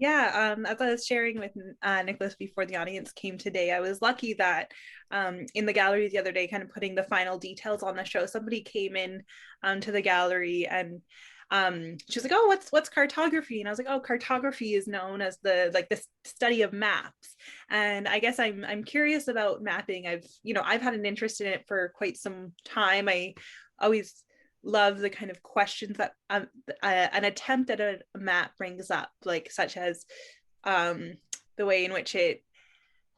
Yeah, as I was sharing with Nicholas before the audience came today, I was lucky that in the gallery the other day, kind of putting the final details on the show, somebody came in to the gallery and she was like, "Oh, what's cartography?" And I was like, "Oh, cartography is known as the study of maps." And I guess I'm curious about mapping. I've had an interest in it for quite some time. I always love the kind of questions that an attempt at a map brings up, like such as the way in which it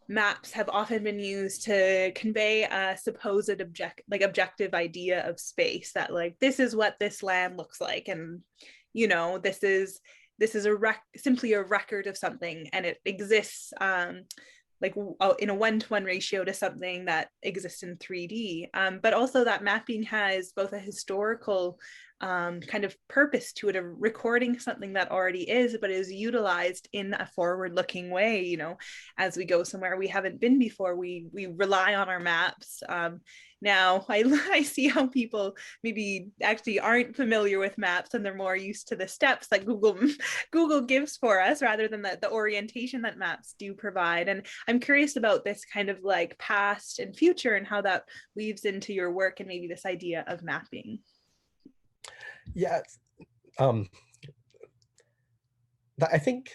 maps have often been used to convey a supposed objective idea of space, that like this is what this land looks like, and this is simply a record of something, and it exists in a one-to-one ratio to something that exists in 3D. But also that mapping has both a historical kind of purpose to it, of recording something that already is, but is utilized in a forward-looking way. As we go somewhere we haven't been before, we rely on our maps. Now I see how people maybe actually aren't familiar with maps, and they're more used to the steps that Google gives for us, rather than the orientation that maps do provide. And I'm curious about this kind of like past and future, and how that weaves into your work, and maybe this idea of mapping. Yeah, um, I think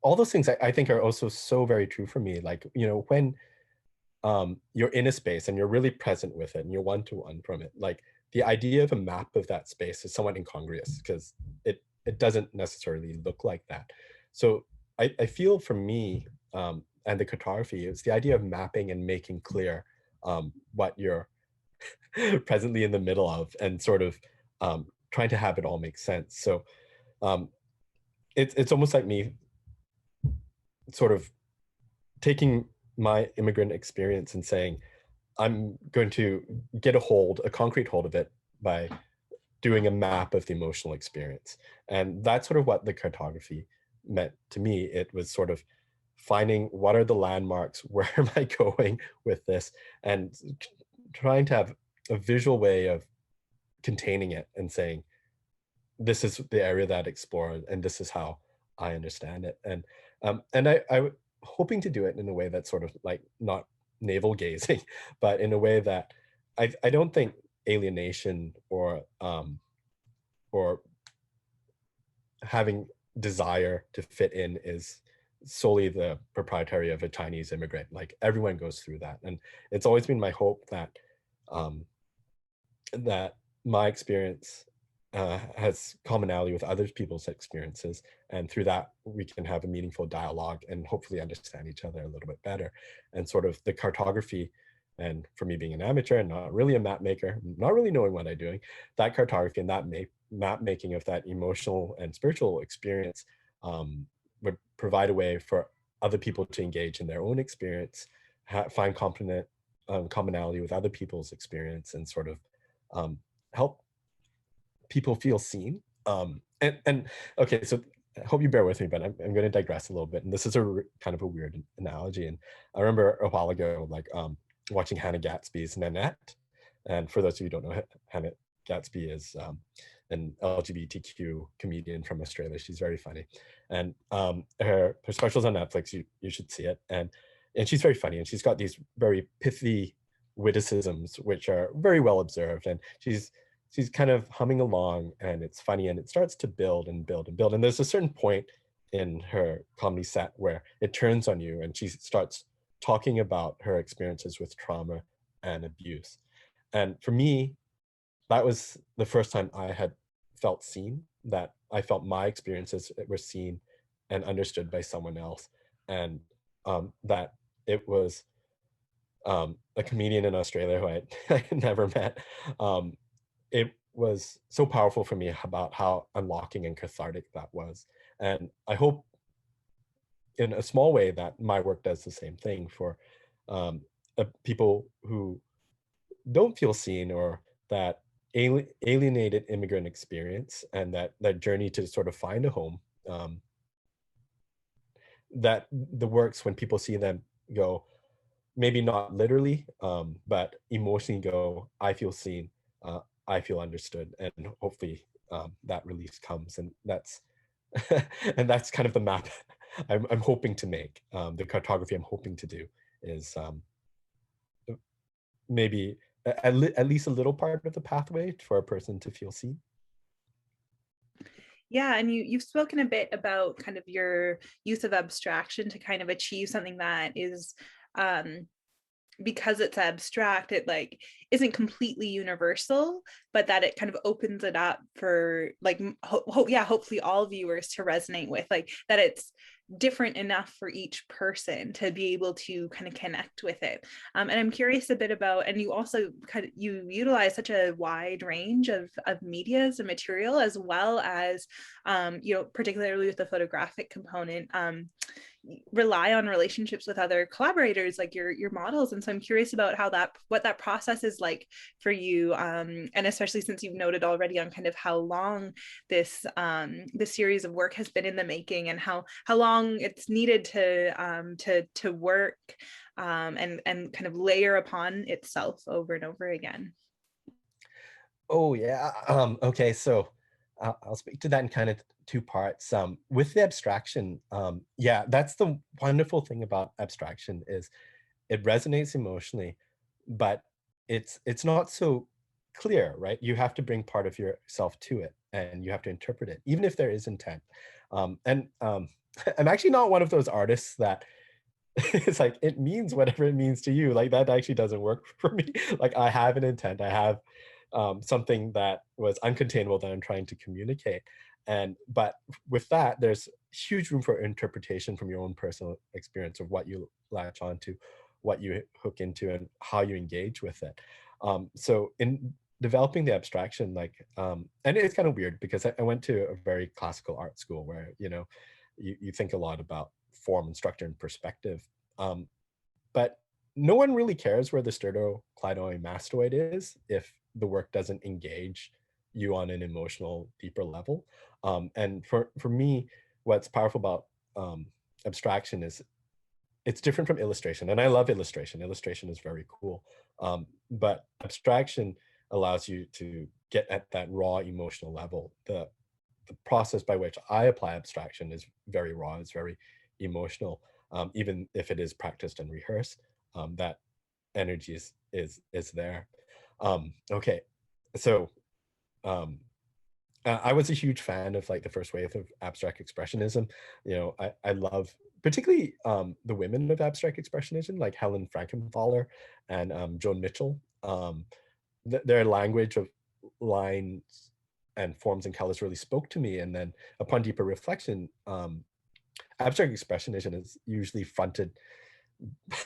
all those things I think are also so very true for me. Like, when you're in a space and you're really present with it and you're one-to-one from it, like the idea of a map of that space is somewhat incongruous because it doesn't necessarily look like that. So I feel for me, and the cartography, it's the idea of mapping and making clear what you're presently in the middle of, and sort of trying to have it all make sense. So um, it's almost like me sort of taking my immigrant experience and saying, I'm going to get a concrete hold of it by doing a map of the emotional experience. And that's sort of what the cartography meant to me. It was sort of finding what are the landmarks, where am I going with this, and trying to have a visual way of containing it and saying, this is the area that I explore, and this is how I understand it. And I hoping to do it in a way that's sort of like not navel gazing, but in a way that I don't think alienation or having desire to fit in is solely the proprietary of a Chinese immigrant. Like everyone goes through that, and it's always been my hope that um, that my experience has commonality with other people's experiences, and through that we can have a meaningful dialogue and hopefully understand each other a little bit better. And sort of the cartography, and for me being an amateur and not really a map maker, not really knowing what I'm doing, that cartography and that map making of that emotional and spiritual experience would provide a way for other people to engage in their own experience, find commonality with other people's experience, and sort of help people feel seen. And okay, so I hope you bear with me, but I'm going to digress a little bit. And this is kind of a weird analogy. And I remember a while ago, like watching Hannah Gatsby's Nanette. And for those of you who don't know, Hannah Gatsby is an LGBTQ comedian from Australia. She's very funny, and her specials on Netflix. You should see it. And she's very funny, and she's got these very pithy witticisms which are very well observed, and she's kind of humming along, and it's funny, and it starts to build and build and build, and there's a certain point in her comedy set where it turns on you, and she starts talking about her experiences with trauma and abuse. And for me, that was the first time I had felt seen, that I felt my experiences were seen and understood by someone else, and that it was a comedian in Australia who I had never met. It was so powerful for me about how unlocking and cathartic that was. And I hope in a small way that my work does the same thing for people who don't feel seen, or that alienated immigrant experience, and that journey to sort of find a home. That the works, when people see them, go, maybe not literally, but emotionally go, I feel seen, I feel understood, and hopefully that release comes. And that's And that's kind of the map I'm hoping to make. The cartography I'm hoping to do is maybe at least a little part of the pathway for a person to feel seen. Yeah, and you've spoken a bit about kind of your use of abstraction to kind of achieve something that is um because it's abstract, it like isn't completely universal, but that it kind of opens it up for like hopefully all viewers to resonate with, like that it's different enough for each person to be able to kind of connect with it. And I'm curious a bit about, and you also kind of you utilize such a wide range of medias and material, as well as particularly with the photographic component, rely on relationships with other collaborators like your models. And so I'm curious about what that process is like for you, and especially since you've noted already on kind of how long this series of work has been in the making, and how long it's needed to work, and kind of layer upon itself over and over again. Oh yeah. Okay, so I'll speak to that in kind of two parts. With the abstraction, yeah, that's the wonderful thing about abstraction is it resonates emotionally, but it's not so clear, right? You have to bring part of yourself to it, and you have to interpret it, even if there is intent. And I'm actually not one of those artists that it's like it means whatever it means to you. Like that actually doesn't work for me. Like I have an intent. I have something that was uncontainable that I'm trying to communicate. And but with that, there's huge room for interpretation from your own personal experience of what you latch onto, what you hook into, and how you engage with it. So in developing the abstraction, like, and it's kind of weird because I went to a very classical art school where, you think a lot about form and structure and perspective. But no one really cares where the sternocleidomastoid is if the work doesn't engage you on an emotional, deeper level. And for me, what's powerful about abstraction is it's different from illustration. And I love illustration. Illustration is very cool. But abstraction allows you to get at that raw emotional level. The process by which I apply abstraction is very raw, it's very emotional, even if it is practiced and rehearsed. That energy is there. Okay, so I was a huge fan of like the first wave of abstract expressionism. I love particularly the women of abstract expressionism, like Helen Frankenthaler and Joan Mitchell. Their language of lines and forms and colors really spoke to me. And then upon deeper reflection, abstract expressionism is usually fronted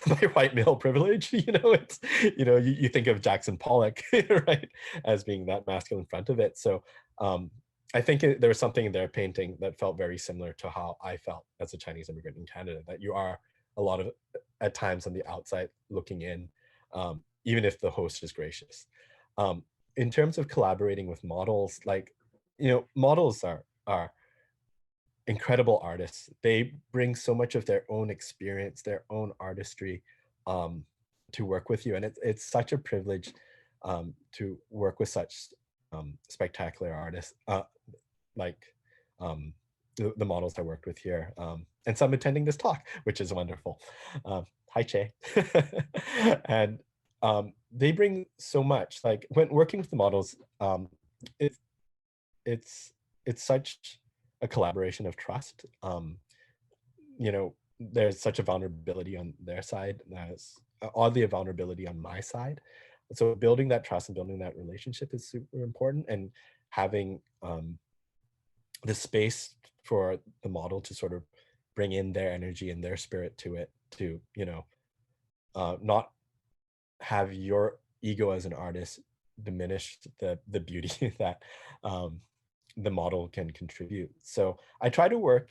by white male privilege. You think of Jackson Pollock, right, as being that masculine front of it. So I think there was something in their painting that felt very similar to how I felt as a Chinese immigrant in Canada, that you are a lot of at times on the outside looking in, even if the host is gracious. In terms of collaborating with models, like, models are incredible artists. They bring so much of their own experience, their own artistry, um, to work with you, and it's such a privilege to work with such spectacular artists, like the models I worked with here, and some attending this talk, which is wonderful. Hi, Che. And they bring so much. Like when working with the models, it, it's it's such a collaboration of trust. There's such a vulnerability on their side, there's oddly a vulnerability on my side. So building that trust and building that relationship is super important, and having the space for the model to sort of bring in their energy and their spirit to it, to not have your ego as an artist diminish the beauty that the model can contribute. So I try to work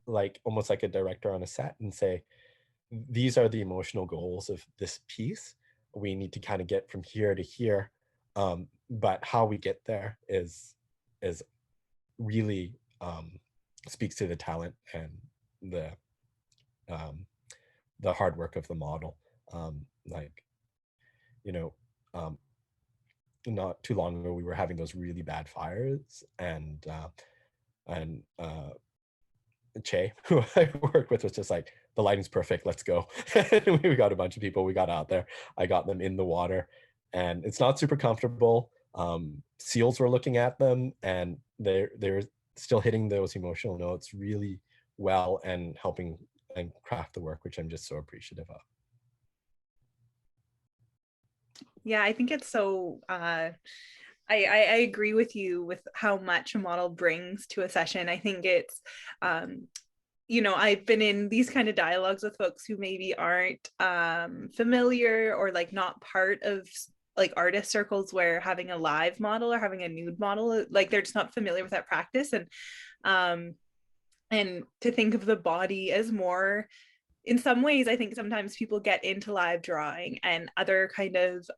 like almost like a director on a set and say, these are the emotional goals of this piece. We need to kind of get from here to here. But how we get there is really speaks to the talent and um, the hard work of the model. Like, you know, um, not too long ago, we were having those really bad fires, and and Che, who I work with, was just like, the lighting's perfect, let's go. And we got a bunch of people, we got out there, I got them in the water, and it's not super comfortable. Seals were looking at them, and they're still hitting those emotional notes really well and helping and craft the work, which I'm just so appreciative of. Yeah, I think it's so I agree with you with how much a model brings to a session. I think it's I've been in these kind of dialogues with folks who maybe aren't familiar or like not part of like artist circles where having a live model or having a nude model, like they're just not familiar with that practice. And to think of the body as more, in some ways, I think sometimes people get into live drawing and other kind of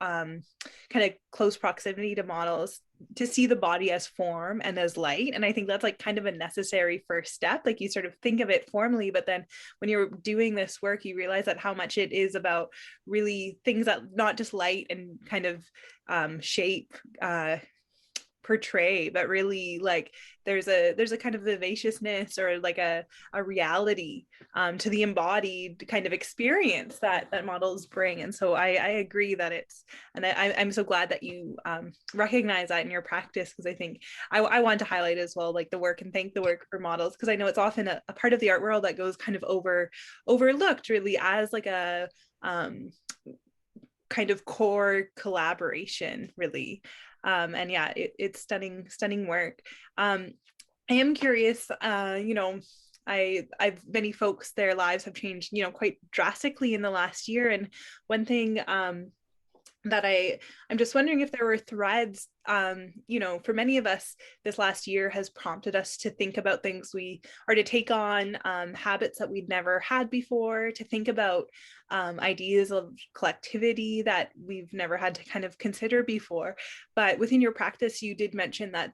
close proximity to models to see the body as form and as light. And I think that's like kind of a necessary first step. Like you sort of think of it formally, but then when you're doing this work, you realize that how much it is about really things that not just light and kind of shape portray, but really like there's a kind of vivaciousness or like a reality to the embodied kind of experience that models bring. And so I agree that it's, and I'm so glad that you recognize that in your practice, because I think I want to highlight as well like the work and thank the work for models, because I know it's often a part of the art world that goes kind of overlooked really as like a kind of core collaboration really. And yeah, it's stunning work. I am curious, I've many folks, their lives have changed, quite drastically in the last year. And one thing that I'm just wondering if there were threads, for many of us, this last year has prompted us to think about things or to take on habits that we'd never had before, to think about ideas of collectivity that we've never had to kind of consider before. But within your practice, you did mention that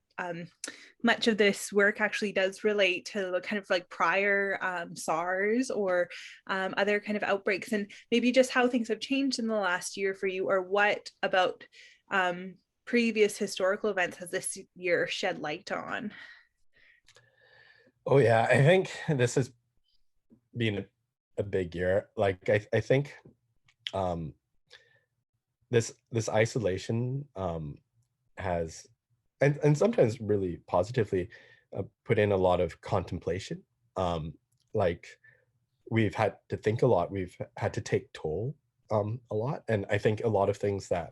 much of this work actually does relate to the kind of like prior SARS or other kind of outbreaks, and maybe just how things have changed in the last year for you, or what about previous historical events has this year shed light on? Oh yeah, I think this has been a big year. Like I think this isolation has and sometimes really positively put in a lot of contemplation. Like we've had to think a lot, we've had to take toll a lot, and I think a lot of things that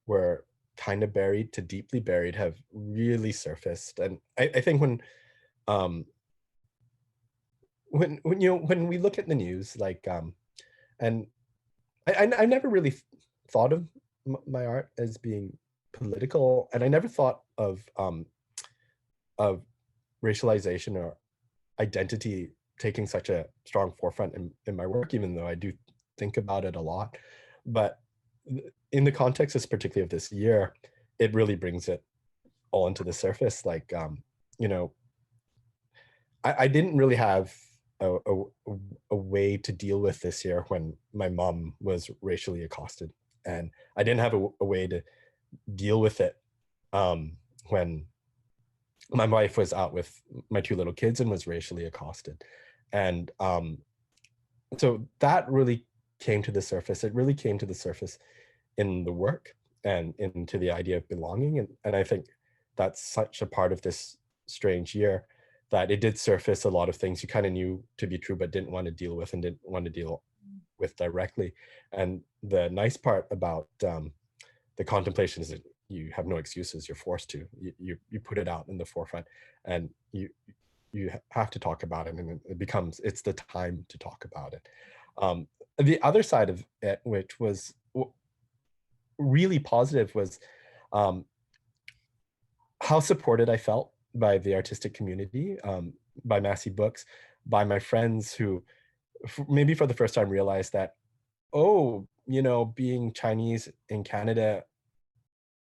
were kind of buried to deeply buried have really surfaced. And I think when when we look at the news, like and I never really thought of my art as being political, and I never thought of racialization or identity taking such a strong forefront in my work, even though I do think about it a lot. But in the context, particularly of this year, it really brings it all into the surface. Like, I didn't really have a way to deal with this year when my mom was racially accosted, and I didn't have a way to deal with it when my wife was out with my two little kids and was racially accosted. And so that really came to the surface. It really came to the surface in the work and into the idea of belonging. And I think that's such a part of this strange year, that it did surface a lot of things you kind of knew to be true, but didn't want to deal with and didn't want to deal with directly. And the nice part about the contemplation is that you have no excuses. You're forced to. You put it out in the forefront, and you have to talk about it, and it's the time to talk about it. The other side of it, which was really positive, was how supported I felt by the artistic community, by Massy Books, by my friends who maybe for the first time realized that, oh, being Chinese in Canada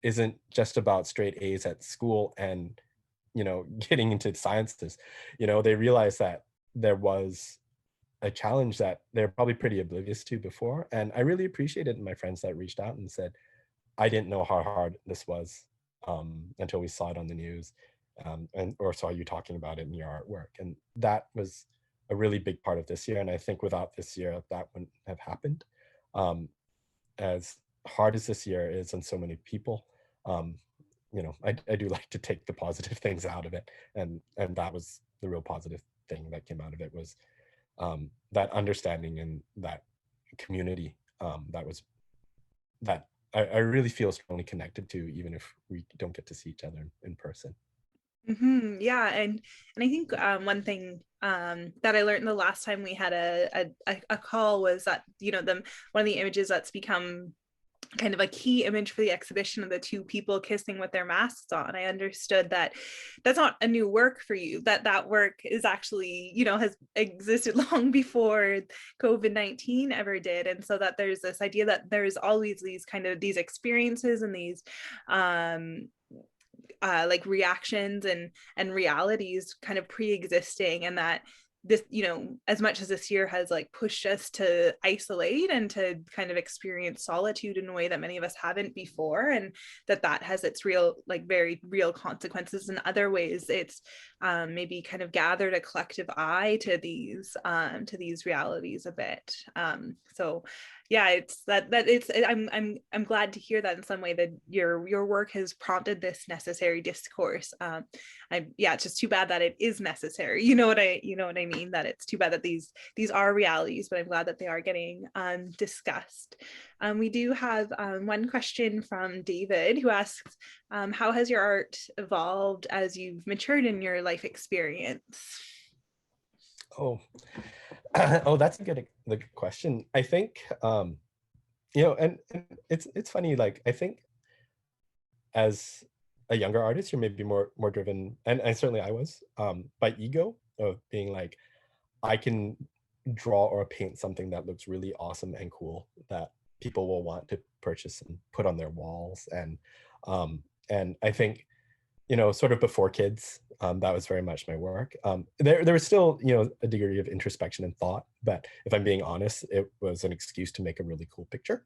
isn't just about straight A's at school and, getting into sciences. They realized that there was a challenge that they're probably pretty oblivious to before. And I really appreciated my friends that reached out and said, I didn't know how hard this was until we saw it on the news. and or saw you talking about it in your artwork. And that was a really big part of this year. And I think without this year, that wouldn't have happened. As hard as this year is on so many people, I do like to take the positive things out of it. And that was the real positive thing that came out of it, was that understanding and that community that I really feel strongly connected to, even if we don't get to see each other in person. Yeah, and I think one thing that I learned the last time we had a call was that one of the images that's become kind of a key image for the exhibition of the two people kissing with their masks on. I understood that that's not a new work for you, that work is actually, has existed long before COVID-19 ever did. And so that there's this idea that there's always these kind of these experiences and these like reactions and realities kind of pre-existing, and that this, as much as this year has like pushed us to isolate and to kind of experience solitude in a way that many of us haven't before, and that has its real, like very real consequences in other ways, it's maybe kind of gathered a collective eye to these realities a bit. So yeah, it's that it's I'm glad to hear that in some way that your work has prompted this necessary discourse. It's just too bad that it is necessary. You know what I mean? That it's too bad that these are realities, but I'm glad that they are getting discussed. We do have one question from David, who asks, how has your art evolved as you've matured in your life experience? Oh, that's a good question. I think, and it's funny. Like, I think as a younger artist, you're maybe more driven, and certainly I was, by ego of being like, I can draw or paint something that looks really awesome and cool that people will want to purchase and put on their walls. And I think, sort of before kids, that was very much my work. There was still, a degree of introspection and thought, but if I'm being honest, it was an excuse to make a really cool picture.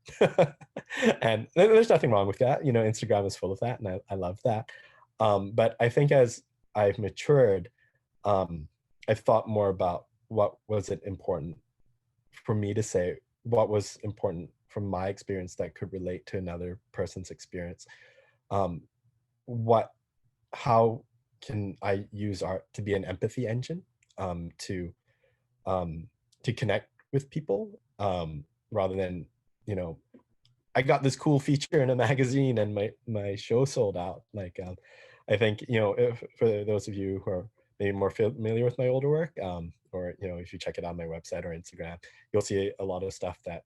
And there's nothing wrong with that. Instagram is full of that, and I love that. But I think as I've matured, I've thought more about what was it important for me to say, what was important from my experience that could relate to another person's experience. How can I use art to be an empathy engine, to connect with people, rather than, I got this cool feature in a magazine and my show sold out. Like, I think, for those of you who are maybe more familiar with my older work, or if you check it out on my website or Instagram, you'll see a lot of stuff that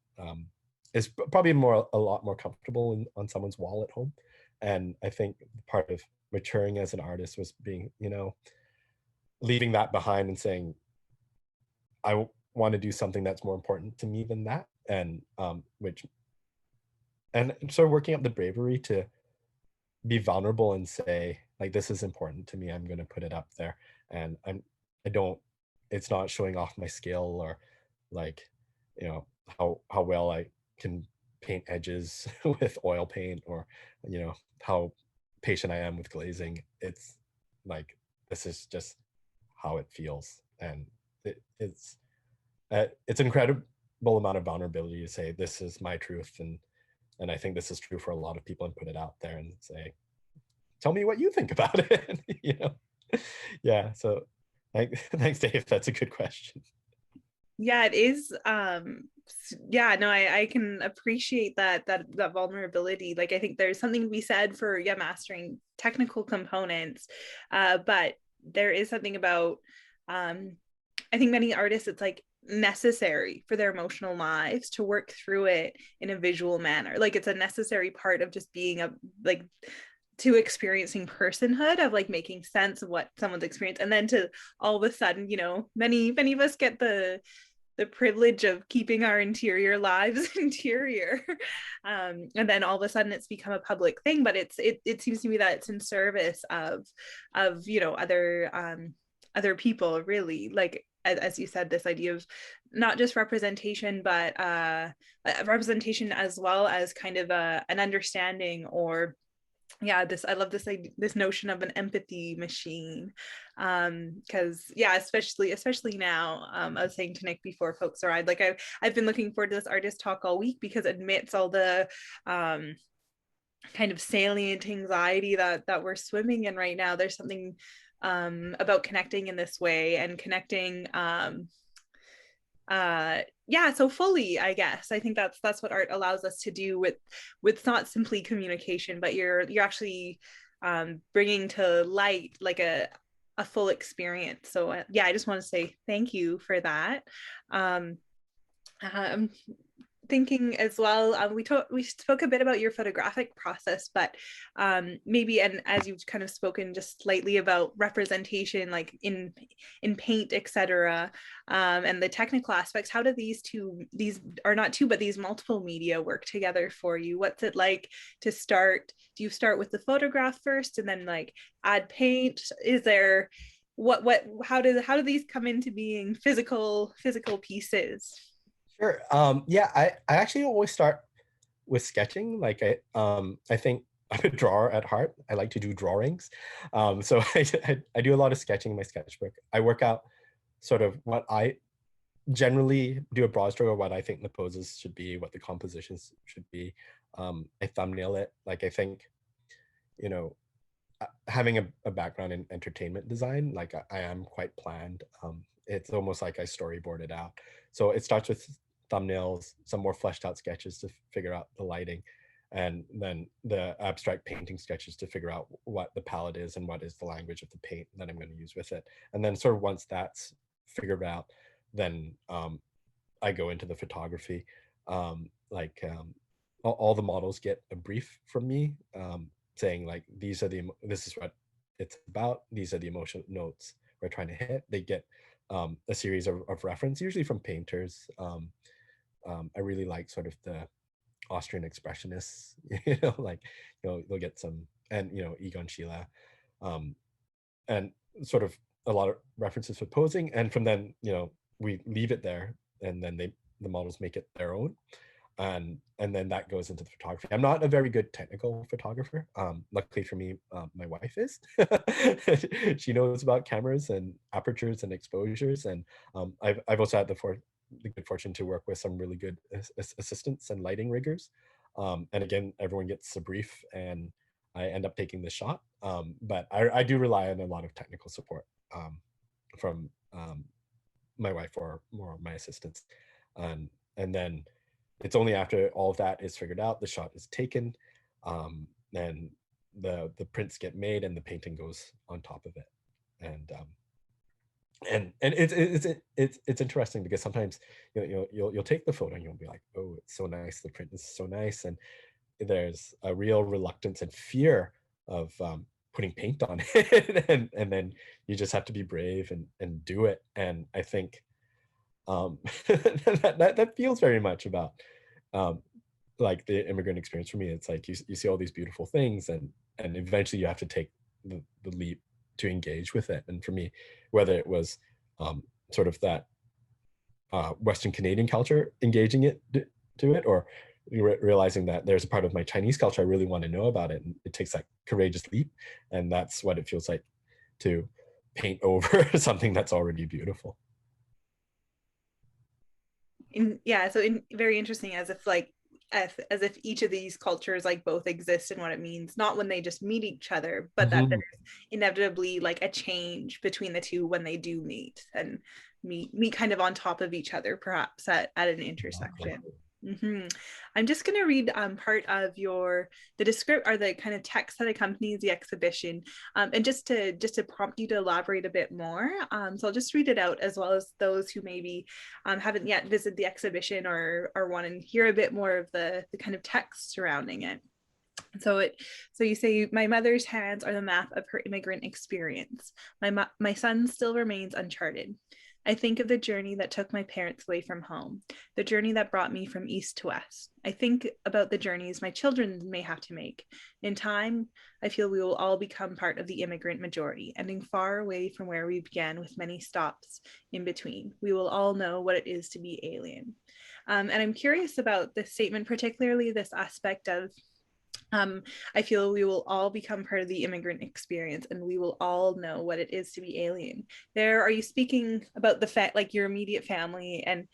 is probably a lot more comfortable on someone's wall at home. And I think part of maturing as an artist was being, leaving that behind and saying, I want to do something that's more important to me than that. And so working up the bravery to be vulnerable and say, like, this is important to me, I'm going to put it up there. And it's not showing off my skill, or like, how well I can paint edges with oil paint, or, how patient I am with glazing. It's like, this is just how it feels. And it's an incredible amount of vulnerability to say, this is my truth. And I think this is true for a lot of people, and put it out there and say, tell me what you think about it. Yeah. So thanks, Dave. That's a good question. Yeah, it is. Yeah, no, I can appreciate that vulnerability. Like, I think there's something to be said for mastering technical components, but there is something about I think many artists, it's like necessary for their emotional lives to work through it in a visual manner. Like, it's a necessary part of just being to experiencing personhood, of like making sense of what someone's experienced, and then to all of a sudden, many of us get the privilege of keeping our interior lives interior, and then all of a sudden it's become a public thing. But it seems to me that it's in service of other people, really. Like, as you said, this idea of not just representation, but representation as well as kind of an understanding, or yeah, I love this notion of an empathy machine, because yeah, especially now, I was saying to Nick before folks arrived, like I've been looking forward to this artist talk all week, because it admits all the kind of salient anxiety that we're swimming in right now. There's something about connecting in this way, and connecting yeah, so fully, I guess. I think that's what art allows us to do with not simply communication, but you're actually bringing to light like a full experience. So yeah, I just want to say thank you for that. um I'm thinking as well, we spoke a bit about your photographic process, but maybe, and as you've kind of spoken just slightly about representation, like in paint, etc., and the technical aspects, how do these are not two, but these multiple media work together for you? What's it like to start? Do you start with the photograph first and then like add paint? Is there how do these come into being, physical pieces? Sure. Yeah, I actually always start with sketching. Like I think I'm a drawer at heart. I like to do drawings. So I do a lot of sketching in my sketchbook. I work out sort of what I generally do, a broad stroke of what I think the poses should be, what the compositions should be. I thumbnail it. Like I think, you know, having a background in entertainment design, like I am quite planned. It's almost like I storyboard it out. So it starts with thumbnails, some more fleshed out sketches to figure out the lighting, and then the abstract painting sketches to figure out what the palette is and what is the language of the paint that I'm going to use with it. And then sort of once that's figured out, then I go into the photography. All the models get a brief from me, saying like, this is what it's about, these are the emotional notes we're trying to hit. They get a series of reference, usually from painters. I really like sort of the Austrian expressionists, like, they'll get some, and Egon Schiele, and sort of a lot of references for posing. And from then, we leave it there, and then the models make it their own, and then that goes into the photography. I'm not a very good technical photographer. Luckily for me, my wife is. She knows about cameras and apertures and exposures, and I've also had the good fortune to work with some really good assistants and lighting riggers. And again, everyone gets a brief, and I end up taking the shot. But I do rely on a lot of technical support from my wife or more my assistants, and then it's only after all of that is figured out, the shot is taken, and the prints get made, and the painting goes on top of it. And it's interesting because sometimes you'll take the photo and you'll be like, oh, it's so nice, the print is so nice, and there's a real reluctance and fear of putting paint on it, and then you just have to be brave and do it. And I think that feels very much about like the immigrant experience for me. It's like you see all these beautiful things, and eventually you have to take the leap to engage with it. And for me, whether it was sort of that Western Canadian culture engaging it to it, or realizing that there's a part of my Chinese culture I really want to know about it, and it takes that courageous leap, and that's what it feels like to paint over something that's already beautiful. Very interesting, as if like as if each of these cultures like both exist in what it means, not when they just meet each other, but that there's inevitably like a change between the two when they do meet, and meet kind of on top of each other, perhaps at an intersection. Mm-hmm. I'm just going to read part of the descript, or the kind of text that accompanies the exhibition, and just to prompt you to elaborate a bit more. So I'll just read it out, as well as those who maybe haven't yet visited the exhibition, or want to hear a bit more of the kind of text surrounding it. So you say, my mother's hands are the map of her immigrant experience. My son still remains uncharted. I think of the journey that took my parents away from home, the journey that brought me from east to west. I think about the journeys my children may have to make. In time, I feel we will all become part of the immigrant majority, ending far away from where we began, with many stops in between. We will all know what it is to be alien. And I'm curious about this statement, particularly this aspect of I feel we will all become part of the immigrant experience, and we will all know what it is to be alien. There, are you speaking about the fact, like your immediate family and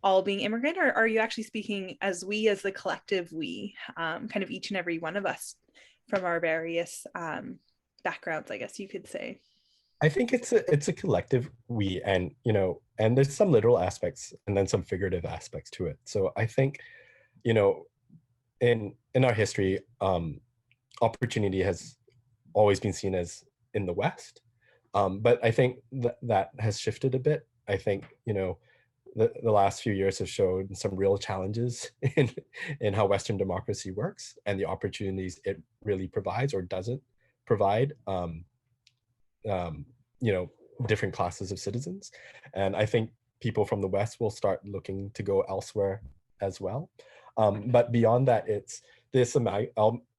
all being immigrant, or are you actually speaking as we, as the collective we, kind of each and every one of us from our various backgrounds, I guess you could say? I think it's a collective we, and and there's some literal aspects and then some figurative aspects to it. So I think, you know, in our history, opportunity has always been seen as in the West, but I think that has shifted a bit. I think the last few years have shown some real challenges in how Western democracy works and the opportunities it really provides or doesn't provide. Um, Different classes of citizens, and I think people from the West will start looking to go elsewhere as well. But beyond that, it's this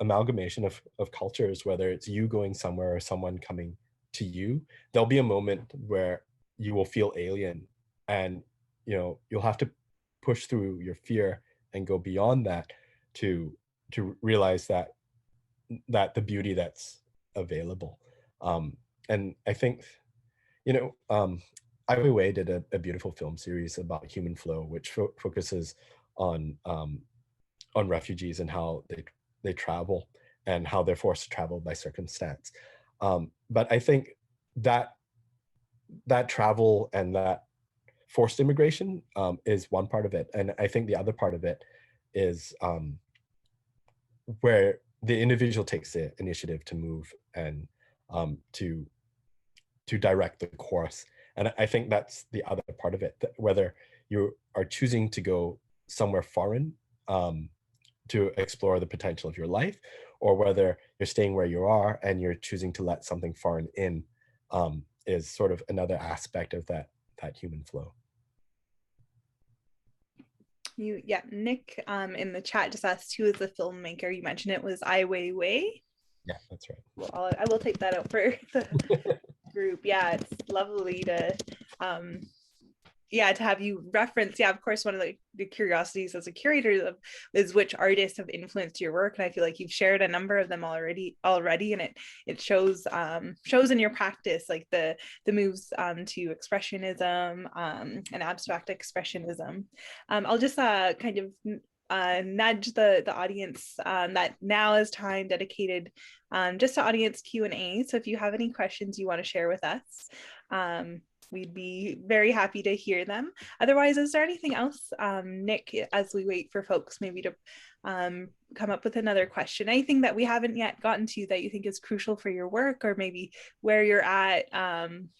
amalgamation of cultures, whether it's you going somewhere or someone coming to you. There'll be a moment where you will feel alien, and you'll have to push through your fear and go beyond that to realize that the beauty that's available. And I think Ai Weiwei did a beautiful film series about human flow, which focuses on refugees and how they travel and how they're forced to travel by circumstance. But I think that travel and that forced immigration is one part of it, and I think the other part of it is where the individual takes the initiative to move and to direct the course. And I think that's the other part of it, that whether you are choosing to go somewhere foreign to explore the potential of your life, or whether you're staying where you are and you're choosing to let something foreign in, is sort of another aspect of that human flow. Nick in the chat just asked who is the filmmaker. You mentioned it was Ai Weiwei. Yeah, that's right. Well, I will take that out for the group. Yeah, it's lovely to to have you reference. Yeah, of course, one of the curiosities as a curator is which artists have influenced your work, and I feel like you've shared a number of them already, and it shows in your practice, like the moves to expressionism and abstract expressionism. I'll just kind of nudge the audience that now is time dedicated just to audience Q&A. So if you have any questions you want to share with us, we'd be very happy to hear them. Otherwise, is there anything else, Nick, as we wait for folks maybe to come up with another question, anything that we haven't yet gotten to that you think is crucial for your work, or maybe where you're at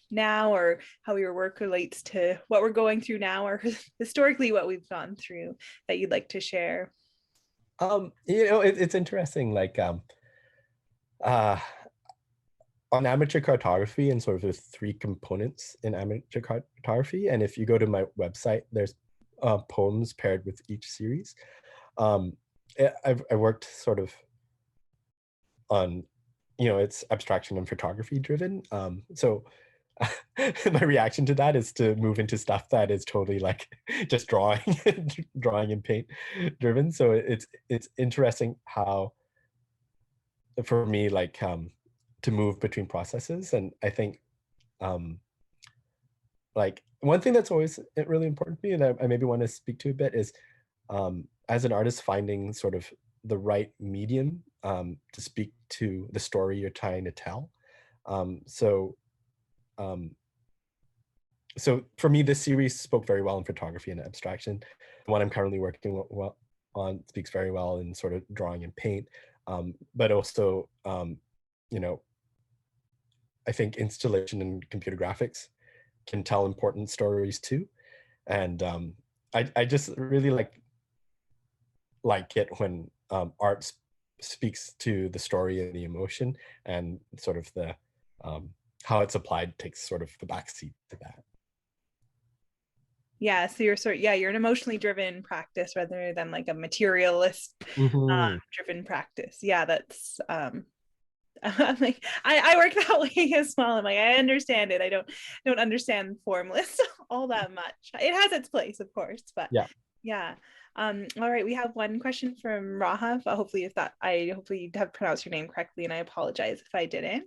now, or how your work relates to what we're going through now, or historically what we've gone through, that you'd like to share? It's interesting, like on amateur cartography, and sort of the three components in amateur cartography. And if you go to my website, there's poems paired with each series. I worked sort of on, it's abstraction and photography driven. So my reaction to that is to move into stuff that is totally like just drawing and paint driven. So it's interesting how, for me, like to move between processes. And I think like one thing that's always really important to me, and I maybe want to speak to a bit, is as an artist, finding sort of the right medium to speak to the story you're trying to tell. So for me, this series spoke very well in photography and abstraction. The one I'm currently working on speaks very well in sort of drawing and paint, but also I think installation and computer graphics can tell important stories too. And I just really like it when art speaks to the story and the emotion, and sort of the how it's applied takes sort of the backseat to that. Yeah, so you're an emotionally driven practice rather than like a materialist driven practice. Yeah, that's I'm like, I work that way as well. I'm like, I understand it. I don't understand formless all that much. It has its place, of course, but yeah. All right, we have one question from Rahav. Hopefully you have pronounced your name correctly, and I apologize if I didn't.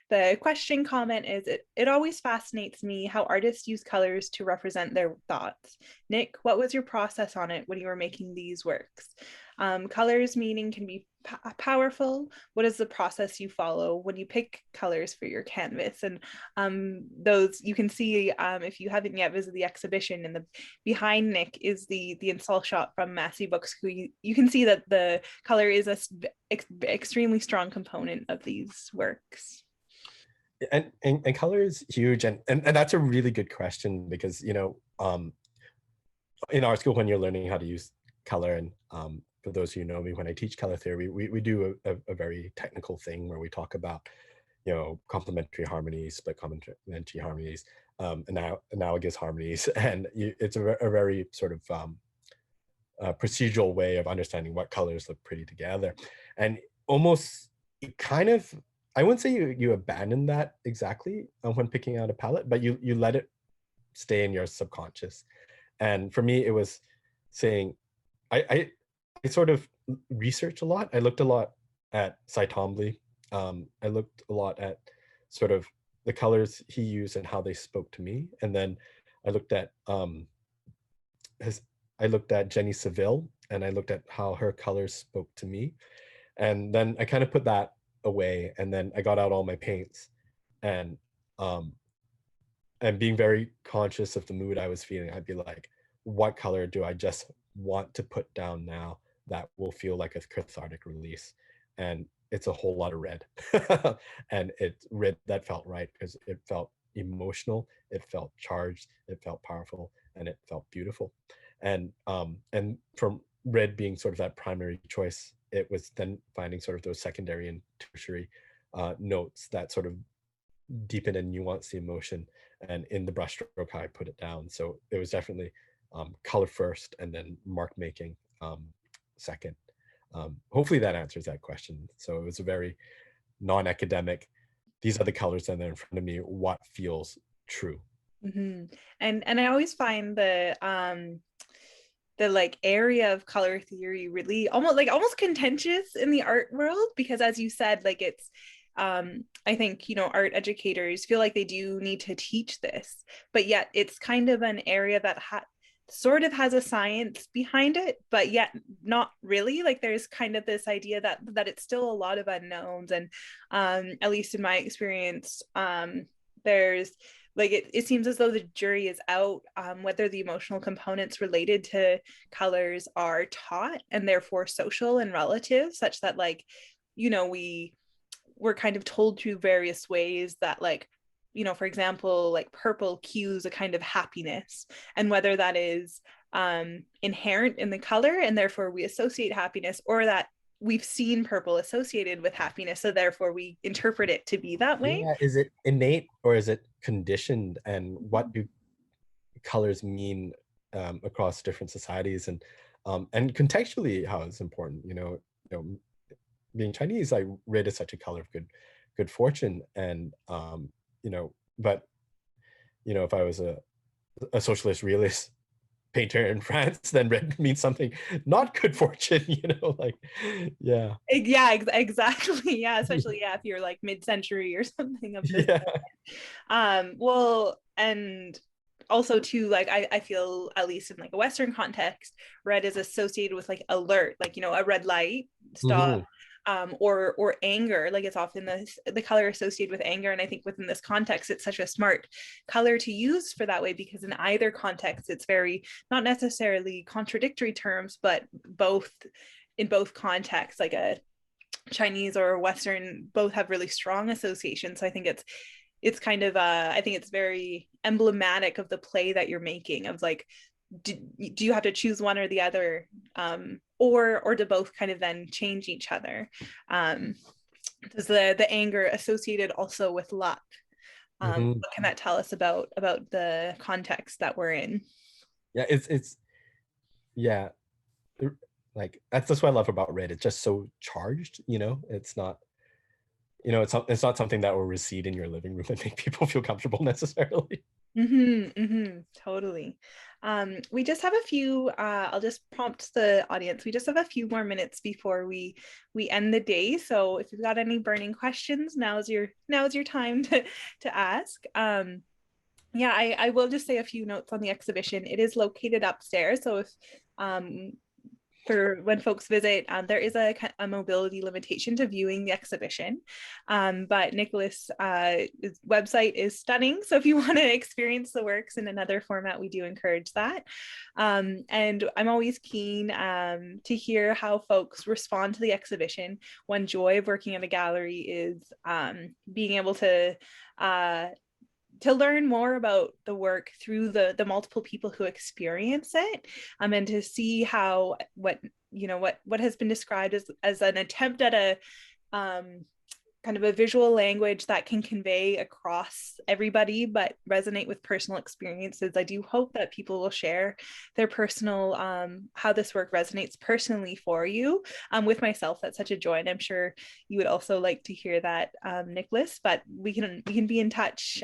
The question comment is, it always fascinates me how artists use colors to represent their thoughts. Nick, what was your process on it when you were making these works? Colors meaning can be powerful. What is the process you follow when you pick colors for your canvas? And those you can see, if you haven't yet visited the exhibition, and the behind Nick is the install shot from Massy Books. You can see that the color is a extremely strong component of these works. And color is huge, and that's a really good question, because in our school, when you're learning how to use color, and for those who know me, when I teach color theory, we do a very technical thing where we talk about complementary harmonies, split complementary harmonies, analogous harmonies, and it's a very sort of procedural way of understanding what colors look pretty together. And almost kind of, I wouldn't say you abandon that exactly when picking out a palette, but you let it stay in your subconscious. And for me, it was saying, I sort of researched a lot. I looked a lot at Cy Twombly. I looked a lot at sort of the colors he used and how they spoke to me. And then I looked at Jenny Saville, and I looked at how her colors spoke to me. And then I kind of put that away, and then I got out all my paints, and being very conscious of the mood I was feeling, I'd be like, what color do I just want to put down now that will feel like a cathartic release? And it's a whole lot of red. And it's red that felt right, because it felt emotional, it felt charged, it felt powerful, and it felt beautiful. And from red being sort of that primary choice, it was then finding sort of those secondary and tertiary notes that sort of deepen and nuance the emotion, and in the brushstroke how I put it down. So it was definitely color first, and then mark making second. Hopefully that answers that question. So it was a very non-academic, these are the colors and they're in front of me, what feels true. Mm-hmm. And I always find the like area of color theory really almost contentious in the art world, because as you said, like it's I think art educators feel like they do need to teach this, but yet it's kind of an area that sort of has a science behind it, but yet not really. Like there's kind of this idea that it's still a lot of unknowns, and at least in my experience, there's like it seems as though the jury is out whether the emotional components related to colors are taught and therefore social and relative, such that we're kind of told through various ways that for example, like purple cues a kind of happiness, and whether that is inherent in the color and therefore we associate happiness, or that we've seen purple associated with happiness, so therefore we interpret it to be that way. Yeah, is it innate or is it conditioned, and what do colors mean across different societies, and contextually how it's important. Being Chinese, red is such a color of good fortune, and but if I was a socialist realist painter in France, then red means something not good fortune. Yeah. Yeah, exactly. Yeah, especially if you're like mid-century or something of this. Yeah. Well, and also too, like I feel, at least in like a Western context, red is associated with like alert, like a red light, stop. Or anger, like it's often the color associated with anger. And I think within this context, it's such a smart color to use for that way, because in either context, it's very not necessarily contradictory terms, but in both contexts, like a Chinese or Western, both have really strong associations. So I think it's kind of I think it's very emblematic of the play that you're making, of like, do you have to choose one or the other, or do both kind of then change each other? Does the anger associated also with luck? What can that tell us about the context that we're in? Yeah, it's yeah, like that's just what I love about red. It's just so charged. It's not it's not something that will recede in your living room and make people feel comfortable necessarily. Totally. We just have a few, I'll just prompt the audience. We just have a few more minutes before we end the day. So if you've got any burning questions, now's your time to ask. Yeah, I will just say a few notes on the exhibition. It is located upstairs. So if for when folks visit, there is a mobility limitation to viewing the exhibition. But Nicholas' website is stunning. So if you want to experience the works in another format, we do encourage that. And I'm always keen to hear how folks respond to the exhibition. One joy of working at a gallery is being able to learn more about the work through the multiple people who experience it, and to see how what has been described as an attempt at a kind of a visual language that can convey across everybody but resonate with personal experiences. I do hope that people will share their personal how this work resonates personally for you. With myself, that's such a joy, and I'm sure you would also like to hear that, Nicholas. But we can be in touch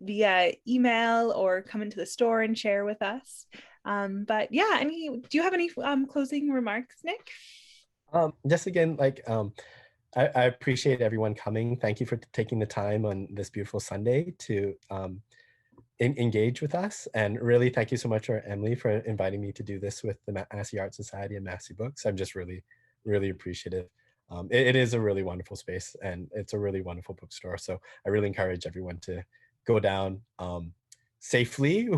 via email or come into the store and share with us. But yeah, do you have any closing remarks, Nick? Just again, like I appreciate everyone coming. Thank you for taking the time on this beautiful Sunday to engage with us. And really, thank you so much, Emily, for inviting me to do this with the Massy Art Society and Massy Books. I'm just really, really appreciative. It is a really wonderful space, and it's a really wonderful bookstore. So I really encourage everyone to go down safely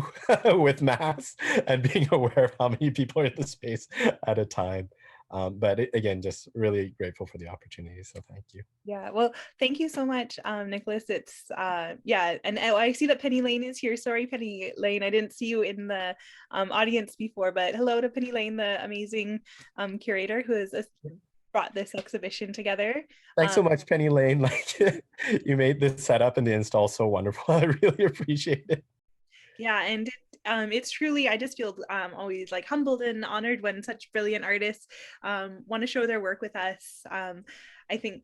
with masks and being aware of how many people are in the space at a time. But again, just really grateful for the opportunity. So thank you. Yeah, well, thank you so much, Nicholas. It's yeah, and I see that Pennylane is here. Sorry, Pennylane, I didn't see you in the audience before, but hello to Pennylane, the amazing curator who has brought this exhibition together. Thanks so much, Pennylane. Like you made this setup and the install so wonderful. I really appreciate it. Yeah, and it's truly, I just feel always like humbled and honored when such brilliant artists want to show their work with us. I think,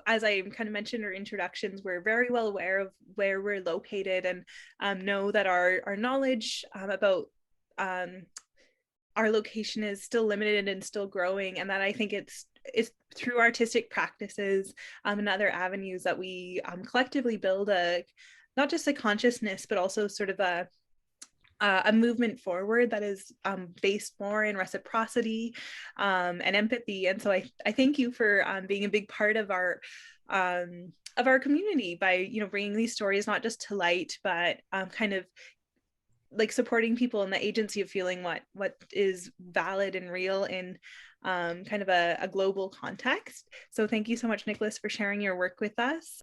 as I kind of mentioned in our introductions, we're very well aware of where we're located, and know that our knowledge about our location is still limited and still growing, and that I think it's through artistic practices and other avenues that we collectively build not just a consciousness, but also sort of a movement forward that is based more in reciprocity and empathy. And so I thank you for being a big part of our community by bringing these stories not just to light, but kind of like supporting people in the agency of feeling what is valid and real in kind of a global context. So thank you so much, Nicholas, for sharing your work with us.